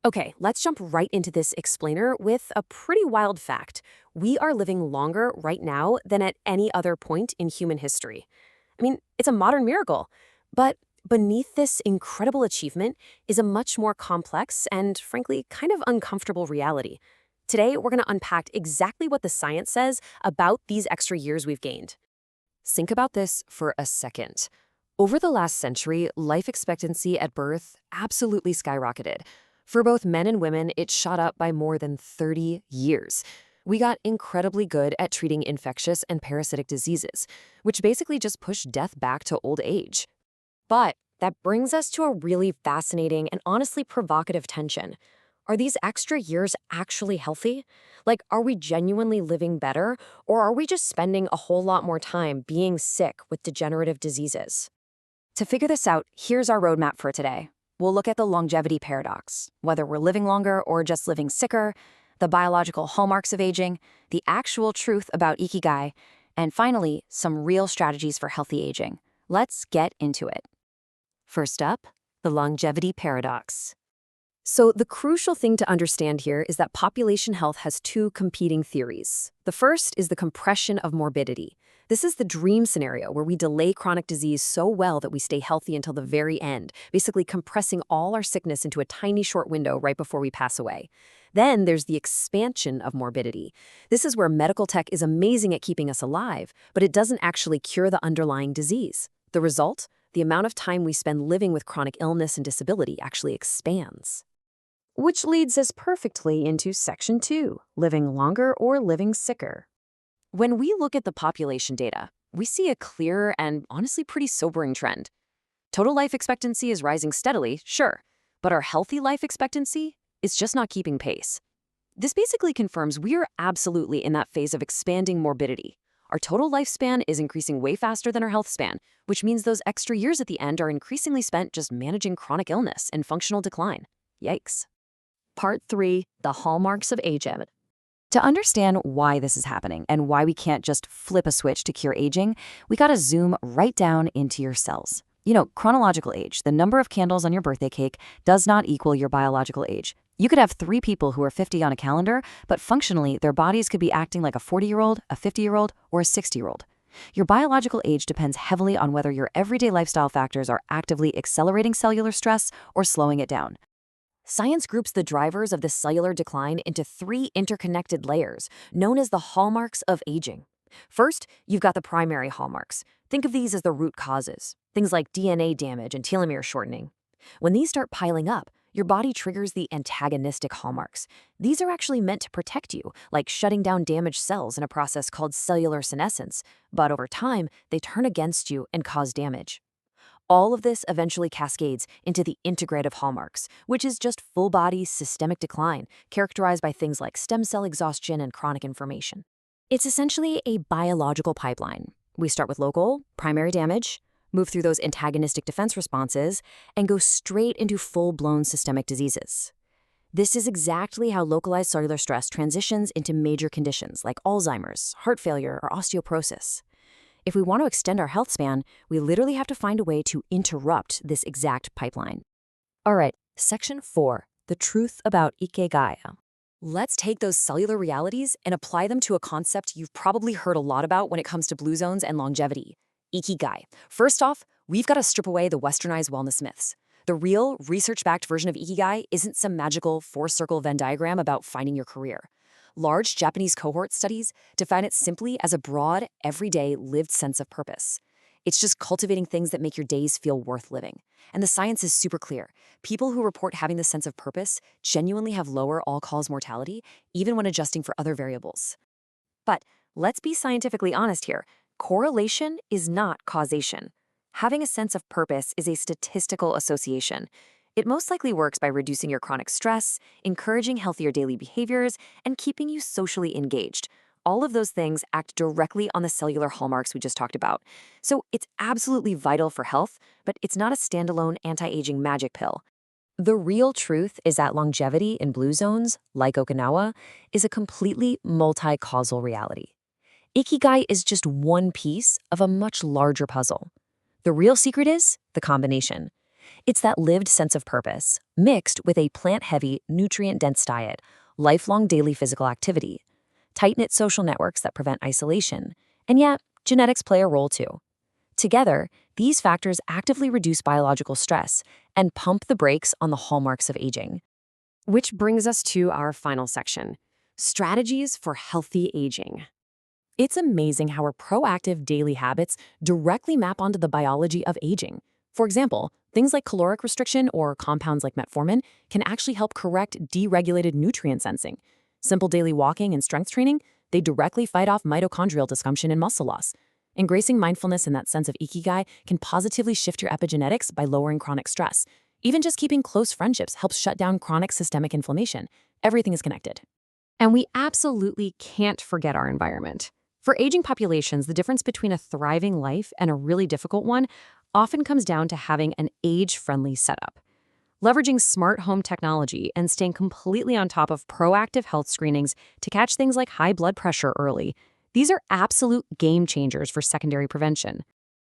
Okay, let's jump right into this explainer with a pretty wild fact. We are living longer right now than at any other point in human history. I mean, it's a modern miracle. But beneath this incredible achievement is a much more complex and, frankly, kind of uncomfortable reality. Today, we're going to unpack exactly what the science says about these extra years we've gained. Think about this for a second. Over the last century, life expectancy at birth absolutely skyrocketed. For both men and women, it shot up by more than 30 years. We got incredibly good at treating infectious and parasitic diseases, which basically just pushed death back to old age. But that brings us to a really fascinating and honestly provocative tension. Are these extra years actually healthy? Like, are we genuinely living better, or are we just spending a whole lot more time being sick with degenerative diseases? To figure this out, here's our roadmap for today. We'll look at the longevity paradox, whether we're living longer or just living sicker, the biological hallmarks of aging, the actual truth about Ikigai, and finally, some real strategies for healthy aging. Let's get into it. First up, the longevity paradox. So the crucial thing to understand here is that population health has two competing theories. The first is the compression of morbidity. This is the dream scenario where we delay chronic disease so well that we stay healthy until the very end, basically compressing all our sickness into a tiny short window right before we pass away. Then there's the expansion of morbidity. This is where medical tech is amazing at keeping us alive, but it doesn't actually cure the underlying disease. The result? The amount of time we spend living with chronic illness and disability actually expands. Which leads us perfectly into Section 2, living longer or living sicker. When we look at the population data, we see a clear and honestly pretty sobering trend. Total life expectancy is rising steadily, sure, but our healthy life expectancy is just not keeping pace. This basically confirms we are absolutely in that phase of expanding morbidity. Our total lifespan is increasing way faster than our health span, which means those extra years at the end are increasingly spent just managing chronic illness and functional decline. Yikes. Part 3, the hallmarks of aging. To understand why this is happening and why we can't just flip a switch to cure aging, we gotta zoom right down into your cells. Chronological age, the number of candles on your birthday cake, does not equal your biological age. You could have 3 people who are 50 on a calendar, but functionally, their bodies could be acting like a 40-year-old, a 50-year-old, or a 60-year-old. Your biological age depends heavily on whether your everyday lifestyle factors are actively accelerating cellular stress or slowing it down. Science groups the drivers of this cellular decline into 3 interconnected layers, known as the hallmarks of aging. First, you've got the primary hallmarks. Think of these as the root causes, things like DNA damage and telomere shortening. When these start piling up, your body triggers the antagonistic hallmarks. These are actually meant to protect you, like shutting down damaged cells in a process called cellular senescence, but over time, they turn against you and cause damage. All of this eventually cascades into the integrative hallmarks, which is just full-body systemic decline, characterized by things like stem cell exhaustion and chronic inflammation. It's essentially a biological pipeline. We start with local, primary damage, move through those antagonistic defense responses, and go straight into full-blown systemic diseases. This is exactly how localized cellular stress transitions into major conditions like Alzheimer's, heart failure, or osteoporosis. If we want to extend our health span, we literally have to find a way to interrupt this exact pipeline. All right, Section 4, the truth about Ikigai. Let's take those cellular realities and apply them to a concept you've probably heard a lot about when it comes to blue zones and longevity. Ikigai. First off, we've got to strip away the westernized wellness myths. The real, research-backed version of Ikigai isn't some magical 4-circle Venn diagram about finding your career. Large Japanese cohort studies define it simply as a broad, everyday, lived sense of purpose. It's just cultivating things that make your days feel worth living. And the science is super clear. People who report having this sense of purpose genuinely have lower all-cause mortality, even when adjusting for other variables. But let's be scientifically honest here. Correlation is not causation. Having a sense of purpose is a statistical association. It most likely works by reducing your chronic stress, encouraging healthier daily behaviors, and keeping you socially engaged. All of those things act directly on the cellular hallmarks we just talked about. So it's absolutely vital for health, but it's not a standalone anti-aging magic pill. The real truth is that longevity in blue zones, like Okinawa, is a completely multi-causal reality. Ikigai is just one piece of a much larger puzzle. The real secret is the combination. It's that lived sense of purpose, mixed with a plant-heavy, nutrient-dense diet, lifelong daily physical activity, tight-knit social networks that prevent isolation, and yet, genetics play a role too. Together, these factors actively reduce biological stress and pump the brakes on the hallmarks of aging. Which brings us to our final section, strategies for healthy aging. It's amazing how our proactive daily habits directly map onto the biology of aging. For example, things like caloric restriction or compounds like metformin can actually help correct deregulated nutrient sensing. Simple daily walking and strength training, they directly fight off mitochondrial dysfunction and muscle loss. Embracing mindfulness and that sense of Ikigai can positively shift your epigenetics by lowering chronic stress. Even just keeping close friendships helps shut down chronic systemic inflammation. Everything is connected. And we absolutely can't forget our environment. For aging populations, the difference between a thriving life and a really difficult one often comes down to having an age-friendly setup. Leveraging smart home technology and staying completely on top of proactive health screenings to catch things like high blood pressure early, these are absolute game changers for secondary prevention.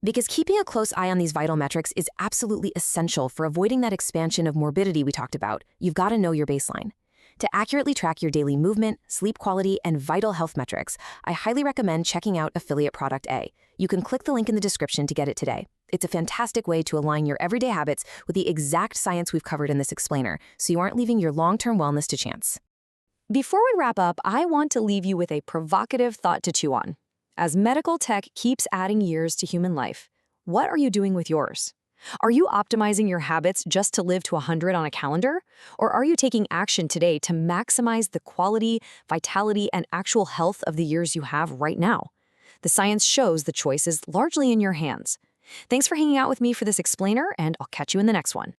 Because keeping a close eye on these vital metrics is absolutely essential for avoiding that expansion of morbidity we talked about. You've got to know your baseline. To accurately track your daily movement, sleep quality, and vital health metrics, I highly recommend checking out Affiliate Product A. You can click the link in the description to get it today. It's a fantastic way to align your everyday habits with the exact science we've covered in this explainer, so you aren't leaving your long-term wellness to chance. Before we wrap up, I want to leave you with a provocative thought to chew on. As medical tech keeps adding years to human life, what are you doing with yours? Are you optimizing your habits just to live to 100 on a calendar? Or are you taking action today to maximize the quality, vitality, and actual health of the years you have right now? The science shows the choice is largely in your hands. Thanks for hanging out with me for this explainer, and I'll catch you in the next one.